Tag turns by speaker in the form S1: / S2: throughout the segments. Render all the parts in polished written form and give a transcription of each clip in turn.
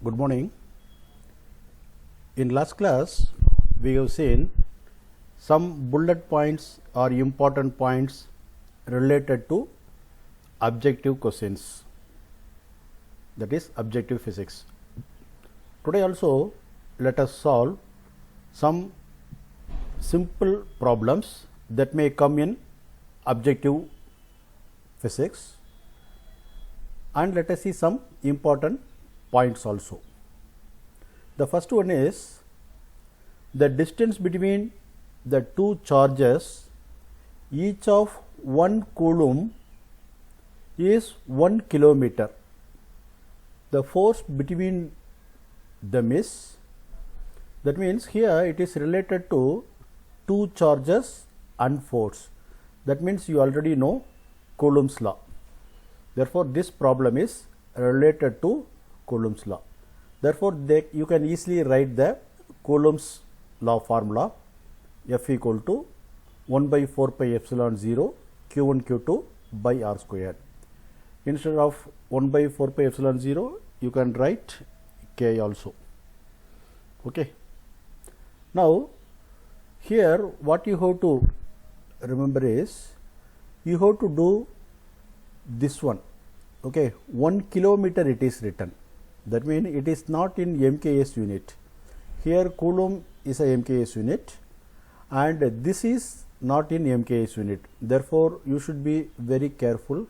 S1: Good morning. In last class, we have seen some bullet points or important points related to objective questions, that is objective physics. Today also let us solve some simple problems that may come in objective physics, and let us see some important points also. The first one is the distance between the two charges, each of 1 coulomb, is 1 kilometer. The force between them is, that means here it is related to two charges and force. That means you already know Coulomb's law. Therefore, this problem is related to Coulomb's law. Therefore, you can easily write the Coulomb's law formula, F equal to 1 by 4 pi epsilon 0 Q1 Q2 by R squared. Instead of 1 by 4 pi epsilon 0, you can write K also. Okay. Now, here what you have to remember is, you have to do this one. Okay, 1 kilometer it is written. That means it is not in MKS unit. Here Coulomb is a MKS unit and this is not in MKS unit. Therefore, you should be very careful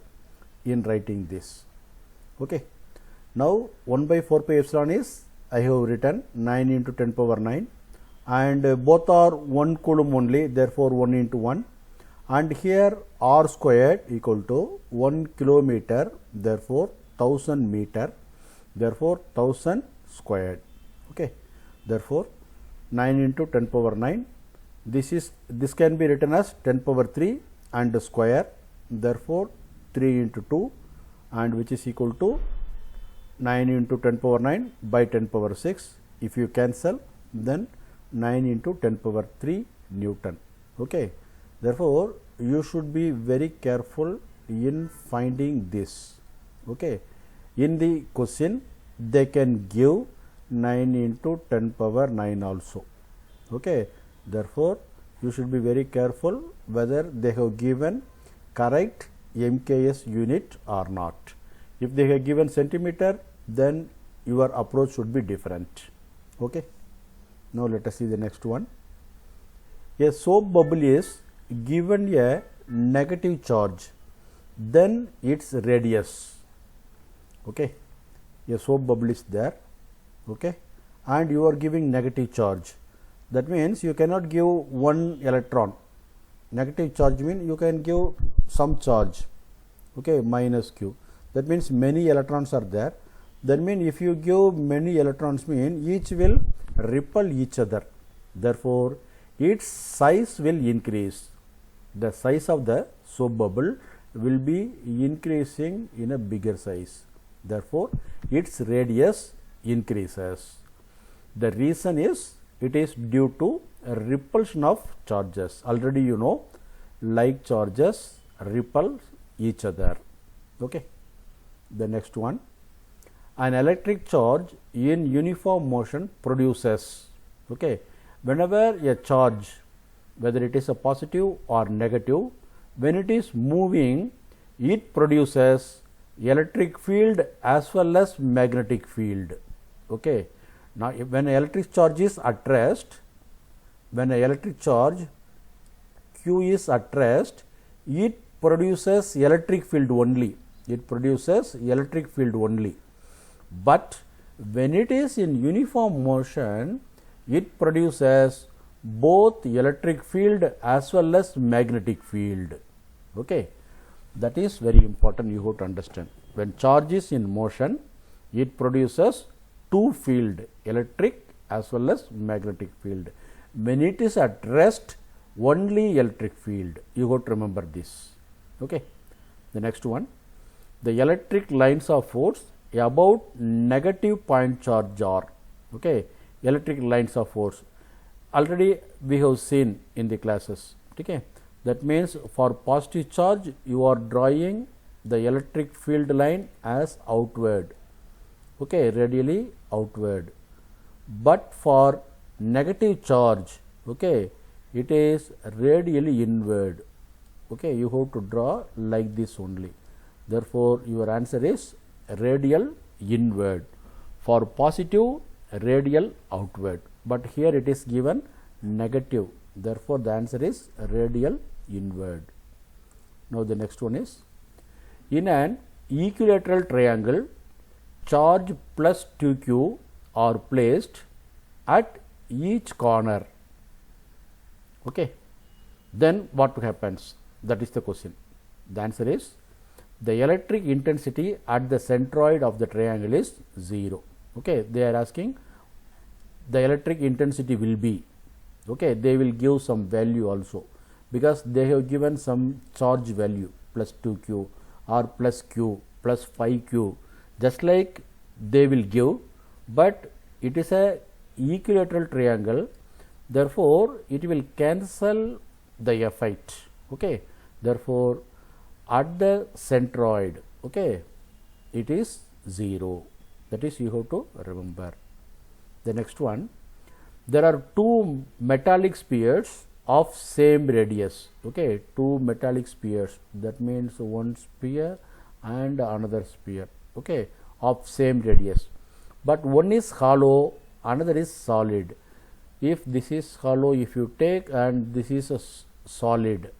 S1: in writing this. Okay. Now, 1 by 4 pi epsilon is, I have written 9 into 10 power 9, and both are 1 coulomb only, therefore 1 into 1, and here R squared equal to 1 kilometer, therefore 1000 meter, therefore 1000 squared. Okay. Therefore, 9 into 10 power 9, this can be written as 10 power 3 and square, therefore 3 into 2, and which is equal to 9 into 10 power 9 by 10 power 6. If you cancel, then 9 into 10 power 3 Newton. Okay. Therefore, you should be very careful in finding this. Okay. In the question, they can give 9 into 10 power 9 also. Okay. Therefore, you should be very careful whether they have given correct MKS unit or not. If they have given centimeter, then your approach should be different. Okay. Now, let us see the next one. A soap bubble is given a negative charge, then its radius. Okay. A soap bubble is there. Okay. And you are giving negative charge. That means you cannot give one electron. Negative charge means you can give some charge. Okay. Minus Q. That means many electrons are there. That means if you give many electrons, mean each will repel each other. Therefore, its size will increase. The size of the soap bubble will be increasing in a bigger size. Therefore, its radius increases. The reason is, it is due to a repulsion of charges. Already you know, like charges repel each other. Okay. The next one, an electric charge in uniform motion produces. Okay. Whenever a charge, whether it is a positive or negative, when it is moving, it produces electric field as well as magnetic field. Okay. Now, when an electric charge is at rest, when an electric charge Q is at rest, it produces electric field only. It produces electric field only. But when it is in uniform motion, it produces both electric field as well as magnetic field. Okay. That is very important, you have to understand. When charge is in motion, it produces two field, electric as well as magnetic field. When it is at rest, only electric field. You have to remember this. Okay. The next one, the electric lines of force about negative point charge are. Okay. Electric lines of force. Already we have seen in the classes. Okay. That means for positive charge, you are drawing the electric field line as outward. okay, radially outward. But for negative charge, okay, it is radially inward. Okay, you have to draw like this only. Therefore, your answer is radial inward. For positive, radial outward. But here it is given negative. Therefore, the answer is radial inward. Now, the next one is, in an equilateral triangle, charge plus 2q are placed at each corner. Okay. Then what happens? That is the question. The answer is, the electric intensity at the centroid of the triangle is 0. Okay. They are asking the electric intensity will be. Okay. They will give some value also, because they have given some charge value plus 2q or plus q plus 5q, just like they will give, but it is a equilateral triangle. Therefore, it will cancel the effect. Okay. Therefore, at the centroid, okay, it is 0. That is, you have to remember. The next one, there are two metallic spheres of same radius. Okay, two metallic spheres, that means one sphere and another sphere, okay, of same radius, but one is hollow, another is solid. If this is hollow, if you take, and this is a solid,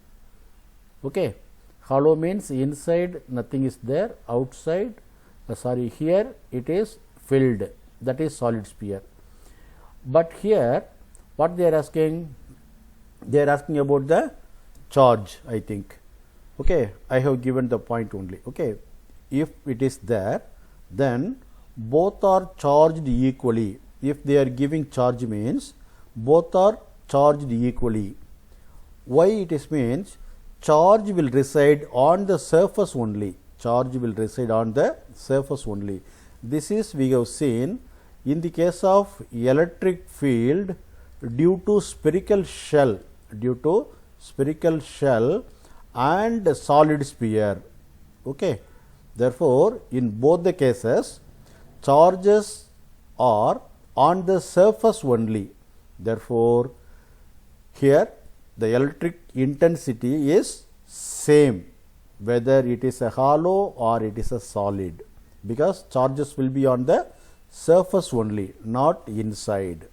S1: okay, hollow means inside nothing is there, outside here it is filled, that is solid sphere. But here what they are asking, they are asking about the charge, I think. Okay, I have given the point only. Okay, if it is there, then both are charged equally. If they are giving charge means both are charged equally. Why it is means, charge will reside on the surface only. Charge will reside on the surface only. This is we have seen in the case of electric field due to spherical shell, and solid sphere. Okay. Therefore, in both the cases, charges are on the surface only. Therefore, here the electric intensity is same whether it is a hollow or it is a solid, because charges will be on the surface only, not inside.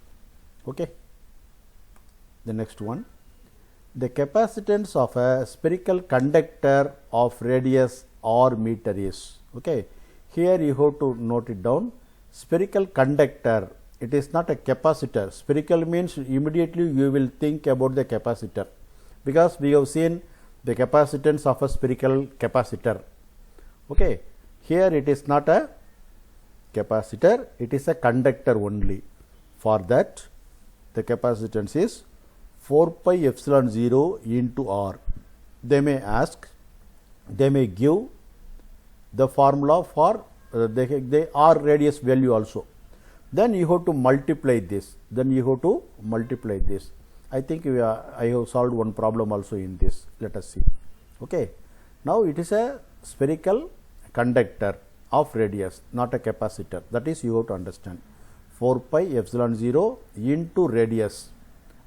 S1: Okay. The next one, the capacitance of a spherical conductor of radius r meter is. Okay. Here you have to note it down. Spherical conductor, it is not a capacitor. Spherical means immediately you will think about the capacitor, because we have seen the capacitance of a spherical capacitor. Okay. Here it is not a capacitor, it is a conductor only. For that, the capacitance is 4 pi epsilon 0 into r. They may ask, they may give the formula for they r radius value also. Then you have to multiply this. I think I have solved one problem also in this. Let us see. Okay. Now it is a spherical conductor of radius, not a capacitor. That is, you have to understand. 4 pi epsilon 0 into radius,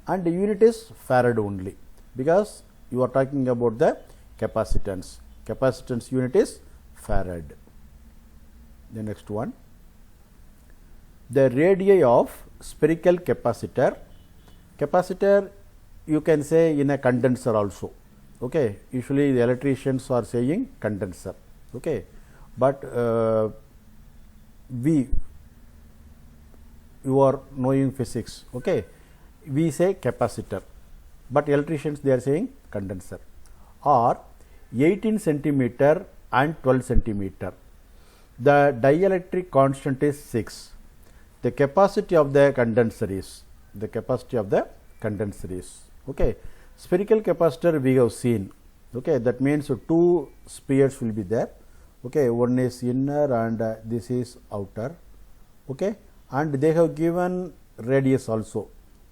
S1: and the unit is farad only, because you are talking about the capacitance. Capacitance unit is farad. The next one, the radii of spherical capacitor. Capacitor you can say in a condenser also. Okay. Usually the electricians are saying condenser. Okay. But you are knowing physics. Okay. We say capacitor, but electricians they are saying condenser. Or 18 centimeter and 12 centimeter. The dielectric constant is 6. The capacity of the condenser is, okay. Spherical capacitor we have seen. Okay. That means two spheres will be there. Okay. One is inner and this is outer. Okay. And they have given radius also.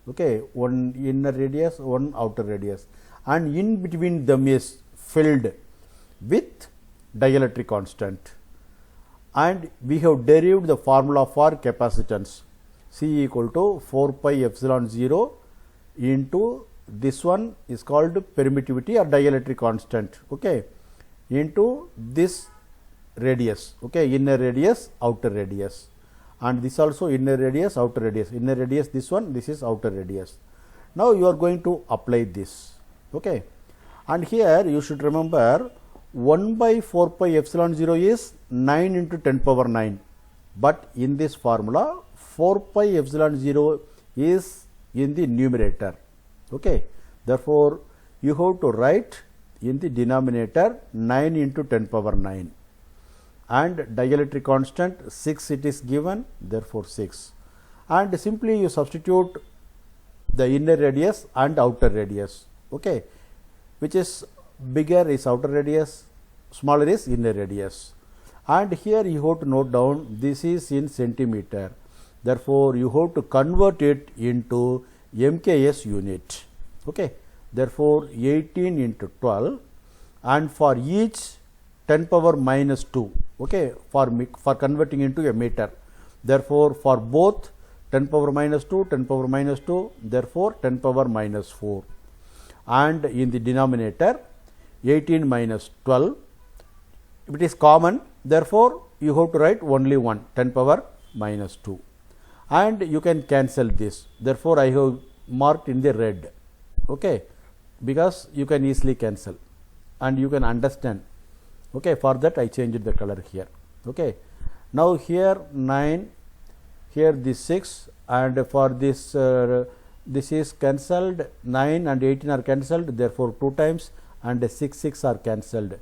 S1: Okay. One inner radius, one outer radius, and in between them is filled with dielectric constant. and we have derived the formula for capacitance. C equal to 4 pi epsilon 0 into this one is called permittivity or dielectric constant, okay, into this radius, okay, inner radius, outer radius, and this also inner radius, outer radius, inner radius this one, this is outer radius. Now you are going to apply this, okay, and here you should remember 1 by 4 pi epsilon 0 is 9 into 10 power 9, but in this formula 4 pi epsilon 0 is in the numerator, okay. Therefore, you have to write in the denominator 9 into 10 power 9, and dielectric constant 6 it is given, therefore 6, and simply you substitute the inner radius and outer radius, okay, which is bigger is outer radius, smaller is inner radius, and here you have to note down this is in centimeter. Therefore, you have to convert it into MKS unit, okay. Therefore, 18 into 12, and for each 10 power minus 2, okay, for converting into a meter. Therefore, for both 10 power minus 2, 10 power minus 2, therefore 10 power minus 4, and in the denominator 18 minus 12, if it is common, therefore you have to write only one, 10 power minus 2, and you can cancel this. Therefore, I have marked in the red, okay, because you can easily cancel and you can understand, okay. For that I changed the color here, okay. Now here 9, here this 6, and for this this is cancelled, 9 and 18 are cancelled, therefore 2 times, and 6 are cancelled.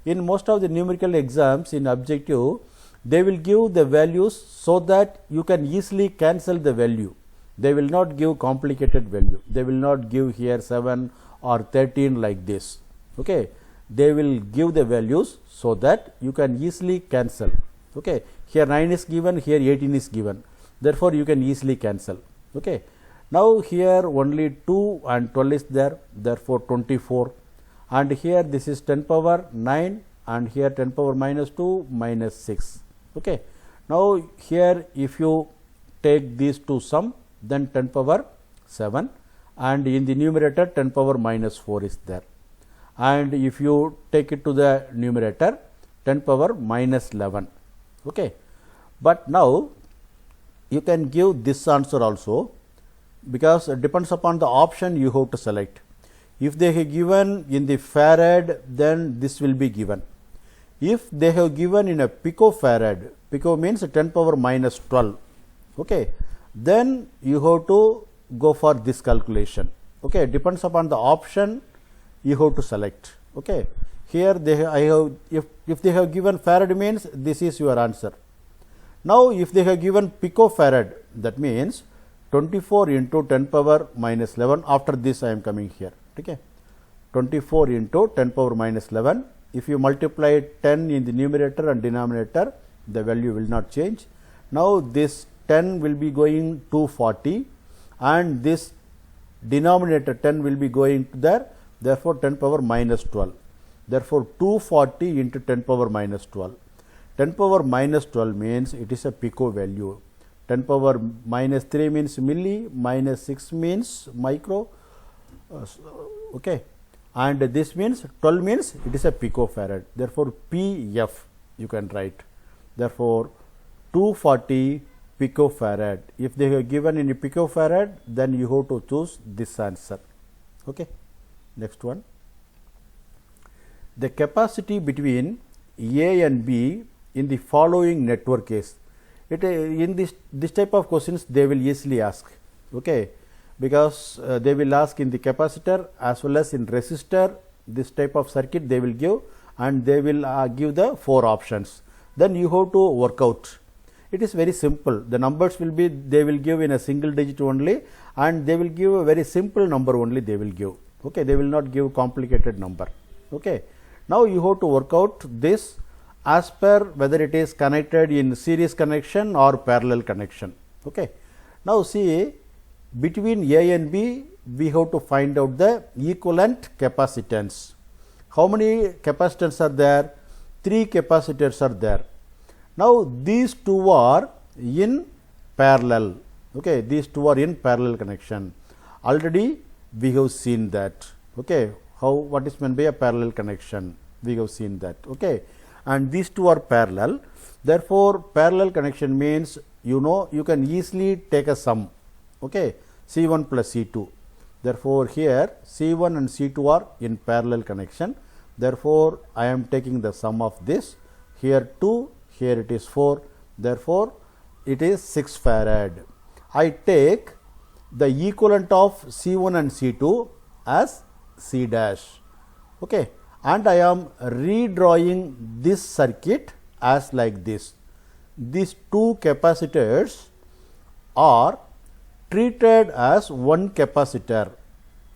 S1: In most of the numerical exams in objective, they will give the values so that you can easily cancel the value. They will not give complicated value. They will not give here 7 or 13 like this, okay. They will give the values so that you can easily cancel, okay. Here 9 is given, here 18 is given, therefore you can easily cancel, okay. Now here only 2 and 12 is there, therefore 24, and here this is 10 power 9, and here 10 power minus 2 minus 6, okay. Now here if you take these two sum, then 10 power 7, and in the numerator 10 power minus 4 is there, and if you take it to the numerator 10 power minus 11, okay. But now you can give this answer also, because it depends upon the option you have to select. If they have given in the farad, then this will be given. If they have given in a picofarad, pico means 10 power minus 12, okay, then you have to go for this calculation, okay. Depends upon the option you have to select, okay. Here if they have given farad means this is your answer. Now if they have given picofarad, that means 24 into 10 power minus 11, after this I am coming here, okay. 24 into 10 power minus 11, if you multiply 10 in the numerator and denominator, the value will not change. Now this 10 will be going to 40, and this denominator 10 will be going to there, therefore 10 power minus 12, therefore 240 into 10 power minus 12. 10 power minus 12 means it is a pico value. 10 power minus 3 means milli, minus 6 means micro, okay, and this means 12 means it is a picofarad. Therefore, PF you can write. Therefore, 240 picofarad. If they have given in a picofarad, then you have to choose this answer, okay. Next one, the capacity between A and B in the following network is. In this type of questions they will easily ask, okay, because they will ask in the capacitor as well as in resistor. This type of circuit they will give, and they will give the 4 options. Then you have to work out. It is very simple. The numbers will be, they will give in a single digit only, and they will give a very simple number only they will give, okay. They will not give complicated number, okay. Now you have to work out this as per whether it is connected in series connection or parallel connection, okay. Now see, between A and B we have to find out the equivalent capacitance. How many capacitors are there? 3 capacitors are there. Now these two are in parallel. Okay, these two are in parallel connection. Already we have seen that. Okay, how, what is meant by a parallel connection? We have seen that. Okay, and these two are parallel. Therefore, parallel connection means, you know, you can easily take a sum. Okay, C1 plus C2. Therefore, here C1 and C2 are in parallel connection. Therefore, I am taking the sum of this. Here 2, here it is 4. Therefore, it is 6 farad. I take the equivalent of C1 and C2 as C dash. Okay, and I am redrawing this circuit as like this. These two capacitors are treated as one capacitor,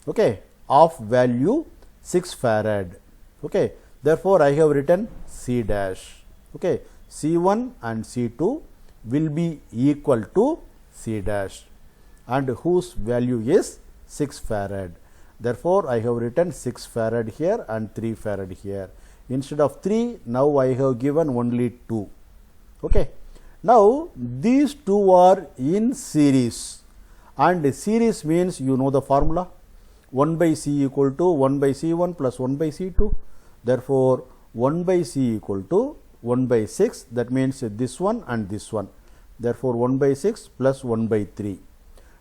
S1: okay, of value 6 farad. Okay, therefore, I have written C dash. Okay, C1 and C2 will be equal to C dash, and whose value is 6 farad. Therefore, I have written 6 farad here and 3 farad here. Instead of 3, now I have given only 2. Okay. Now, these two are in series, and series means, you know the formula, 1 by C equal to 1 by C1 plus 1 by C2. Therefore, 1 by C equal to 1 by 6, that means this one and this one. Therefore, 1 by 6 plus 1 by 3.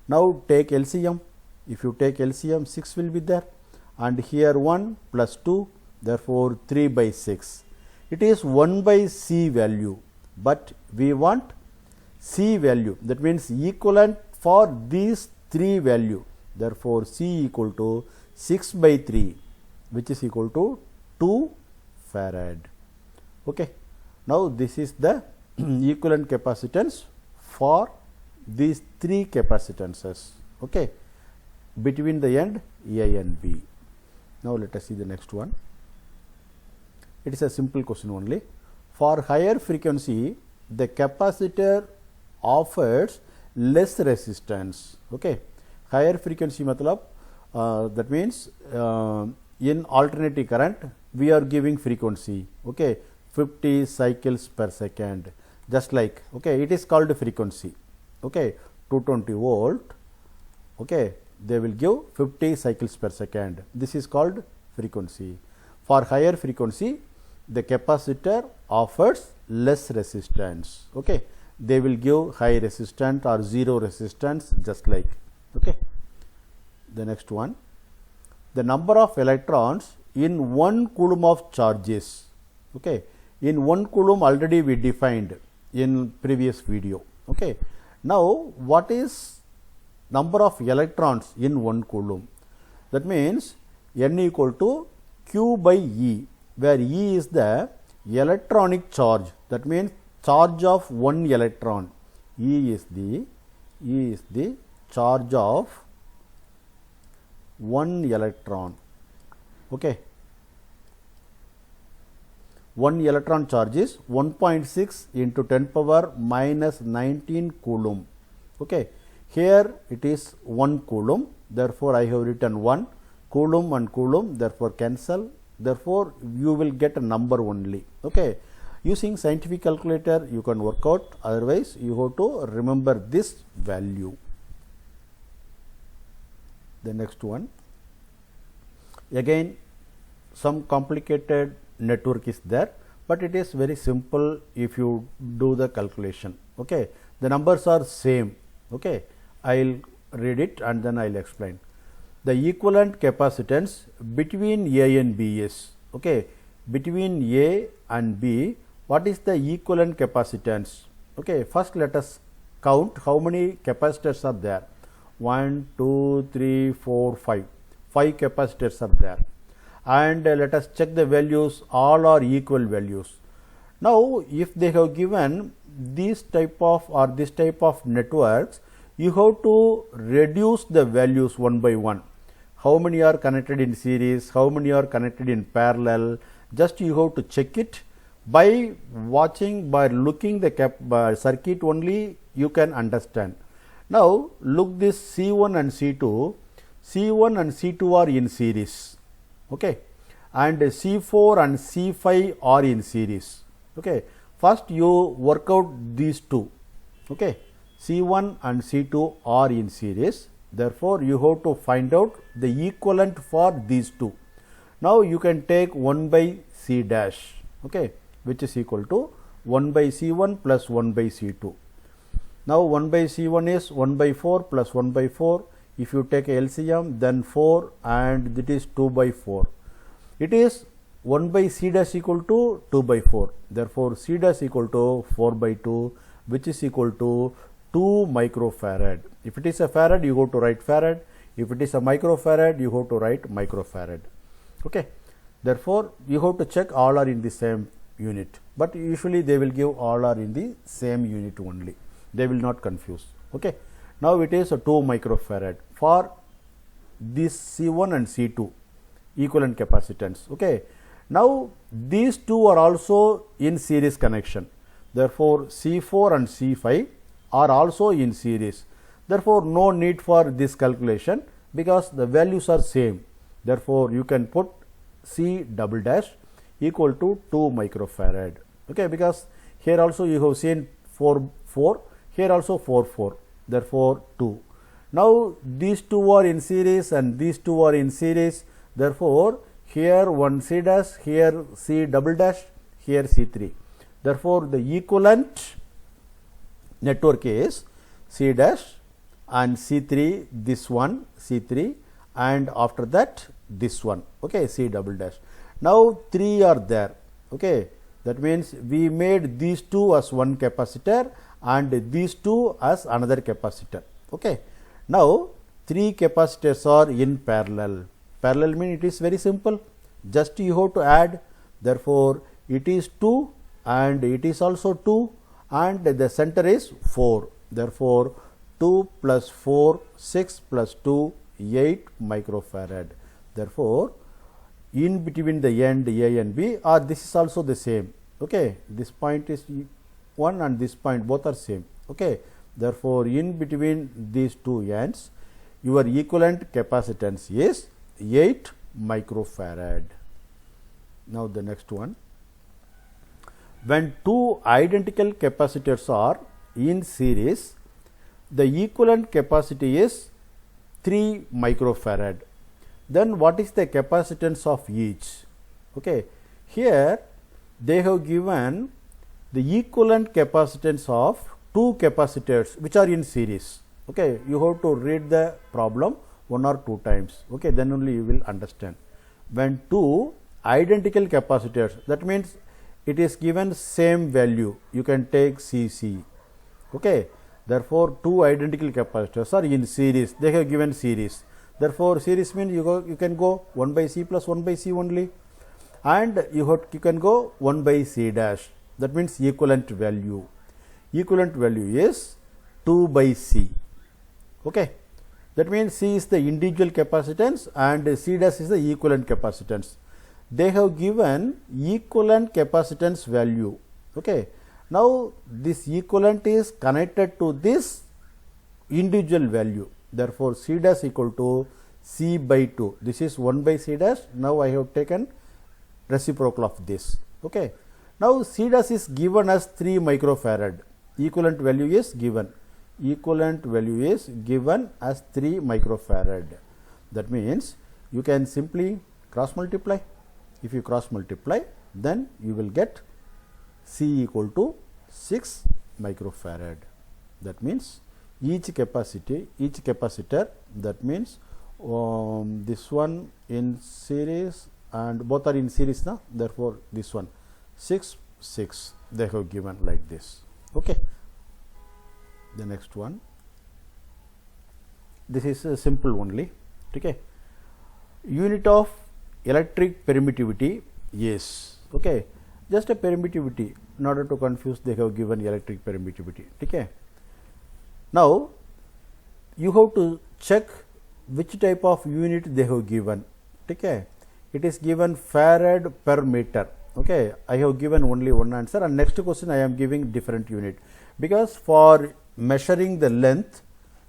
S1: Now, take LCM. If you take LCM, 6 will be there, and here 1 plus 2, therefore 3 by 6. It is 1 by C value, but we want C value, that means equivalent for these 3 value. Therefore, C equal to 6 by 3, which is equal to 2 farad. Okay. Now, this is the equivalent capacitance for these 3 capacitances. Okay, between the end A and B. Now, let us see the next one. It is a simple question only. For higher frequency, the capacitor offers less resistance. Okay, higher frequency matlab, that means in alternating current we are giving frequency. Okay, 50 cycles per second, just like, okay, it is called frequency. Okay, 220 volt. Okay, they will give 50 cycles per second. This is called frequency. For higher frequency, the capacitor offers less resistance. Okay, they will give high resistance or zero resistance, just like. Okay, the next one, the number of electrons in 1 coulomb of charges. Okay, in 1 coulomb already we defined in previous video. Okay, now what is number of electrons in 1 coulomb? That means N equal to Q by E, where E is the electronic charge, that means charge of 1 electron. E is the charge of 1 electron. Okay, 1 electron charge is 1.6 into 10 power minus 19 coulomb. Okay, here it is 1 coulomb, therefore I have written 1 coulomb and coulomb, therefore cancel. Therefore, you will get a number only. Okay, using scientific calculator you can work out, otherwise you have to remember this value. The next one, again some complicated network is there, but it is very simple if you do the calculation. Okay, the numbers are same. Okay, I will read it and then I will explain. The equivalent capacitance between A and B is, okay, between A and B, what is the equivalent capacitance? Okay, first let us count how many capacitors are there. 1, 2, 3, 4, 5. 5 capacitors are there, and let us check the values. All are equal values. Now, if they have given this type of networks, you have to reduce the values one by one. How many are connected in series, how many are connected in parallel, just you have to check it by watching, by looking the circuit only you can understand. Now, look this C1 and C2, C1 and C2 are in series. Okay, and C4 and C5 are in series. Okay, first you work out these two. Okay, C1 and C2 are in series. Therefore, you have to find out the equivalent for these two. Now, you can take 1 by C dash, okay, which is equal to 1 by C1 plus 1 by C2. Now, 1 by C1 is 1 by 4 plus 1 by 4. If you take LCM, then 4 and it is 2 by 4. It is 1 by C dash equal to 2 by 4. Therefore, C dash equal to 4 by 2, which is equal to 2 microfarad. If it is a farad, you go to write farad. If it is a microfarad, you have to write microfarad. Okay. Therefore, you have to check all are in the same unit, but usually they will give all are in the same unit only. They will not confuse. Okay. Now, it is a 2 microfarad for this C1 and C2 equivalent capacitance. Okay. Now, these two are also in series connection. Therefore, C4 and C5 are also in series. Therefore, no need for this calculation because the values are same. Therefore, you can put C double dash equal to 2 microfarad. Okay, because here also you have seen 4, here also 4. Therefore, 2. Now, these two are in series and these two are in series. Therefore, here 1 C dash, here C double dash, here C3. Therefore, the equivalent network is C dash and C3, this one C3, and after that this one, okay, C double dash. Now, 3 are there. Okay, that means we made these two as one capacitor and these two as another capacitor. Okay, now 3 capacitors are in parallel. Parallel means it is very simple, just you have to add. Therefore, it is 2 and it is also 2 and the center is 4. Therefore, 2 plus 4, 6 plus 2, 8 microfarad. Therefore, in between the end A and B, or this is also the same. Okay, this point is 1 and this point, both are same. Okay, therefore, in between these two ends, your equivalent capacitance is 8 microfarad. Now, the next one. When two identical capacitors are in series, the equivalent capacity is 3 microfarad. Then what is the capacitance of each? Okay, here they have given the equivalent capacitance of 2 capacitors which are in series. Okay, you have to read the problem 1 or 2 times. Okay, then only you will understand. When two identical capacitors, that means it is given same value, you can take CC. Okay, therefore, 2 identical capacitors are in series, they have given series. Therefore, series means you can go 1 by C plus 1 by C only, and you can go 1 by C dash, that means equivalent value. Equivalent value is 2 by C. Okay, that means C is the individual capacitance and C dash is the equivalent capacitance. They have given equivalent capacitance value. Okay, now this equivalent is connected to this individual value. Therefore, C dash equal to C by 2. This is 1 by C dash. Now, I have taken reciprocal of this. Okay. Now, C dash is given as 3 microfarad. Equivalent value is given. Equivalent value is given as 3 microfarad. That means, you can simply cross multiply. If you cross multiply, then you will get C equal to 6 microfarad. That means, each capacitor, that means this one in series and both are in series now. Therefore, this one 6 they have given like this. Okay. The next one, this is a simple only. Okay, unit of electric permittivity is, okay, just a permittivity. In order to confuse, they have given electric permittivity. Okay. Now, you have to check which type of unit they have given. Okay. It is given farad per meter. Okay. I have given only one answer, and next question I am giving different unit, because for measuring the length,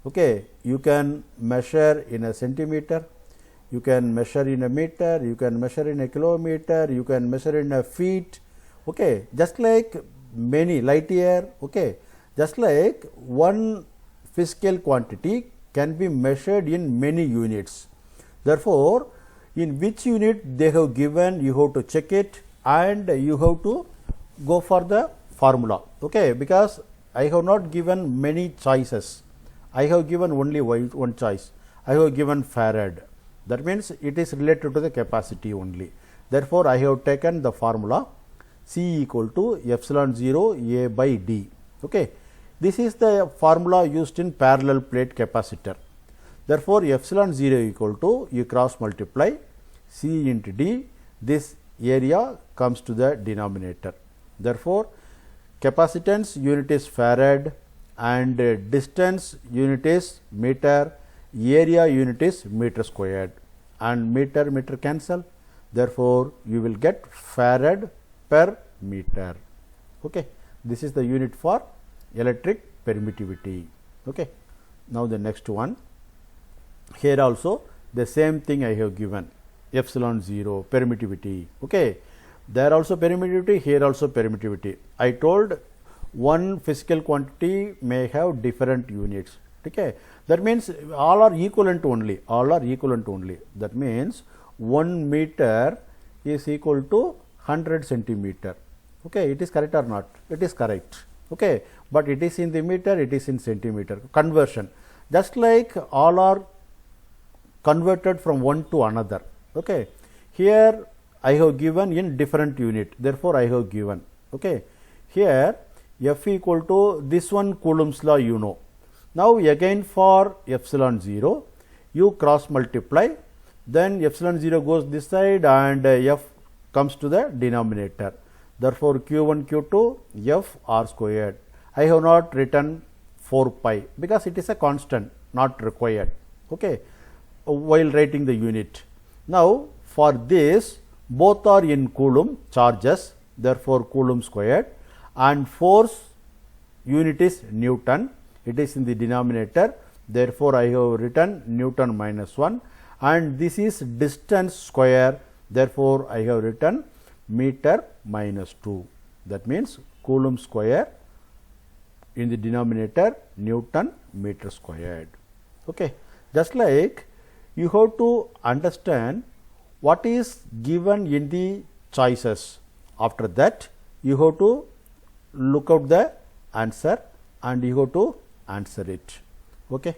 S1: okay, you can measure in a centimeter, you can measure in a meter, you can measure in a kilometer, you can measure in a feet. Okay. Just like many light year. Okay, just like one physical quantity can be measured in many units. Therefore, in which unit they have given, you have to check it and you have to go for the formula. Okay, because I have not given many choices, I have given only one choice. I have given farad. That means it is related to the capacity only. Therefore, I have taken the formula C equal to epsilon 0 A by D. Okay. This is the formula used in parallel plate capacitor. Therefore, epsilon 0 equal to you cross multiply C into D. This area comes to the denominator. Therefore, capacitance unit is farad and distance unit is meter, area unit is meter squared, and meter cancel. Therefore, you will get farad per meter. Okay. This is the unit for electric permittivity. Okay. Now, the next one, here also the same thing I have given, epsilon 0 permittivity. Okay. There also permittivity, here also permittivity. I told one physical quantity may have different units. Okay. That means all are equivalent only, all are equivalent only. That means 1 meter is equal to 100 centimeter. Okay. It is correct or not? It is correct. Okay. But it is in the meter, it is in centimeter, conversion. Just like all are converted from one to another. Okay. Here I have given in different unit, therefore, I have given. Okay. Here F equal to this one Coulomb's law you know. Now, again for epsilon 0 you cross multiply, then epsilon 0 goes this side and F comes to the denominator. Therefore, Q1 Q2 F R squared. I have not written 4 pi because it is a constant not required. Okay. While writing the unit. Now, for this both are in Coulomb charges, therefore, Coulomb squared, and force unit is Newton, it is in the denominator, therefore, I have written Newton minus 1, and this is distance square, therefore, I have written meter minus 2. That means, Coulomb square in the denominator, Newton meter squared. Okay. Just like you have to understand what is given in the choices. After that, you have to look out the answer and you have to answer it. Okay.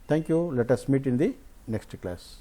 S1: Thank you. Let us meet in the next class.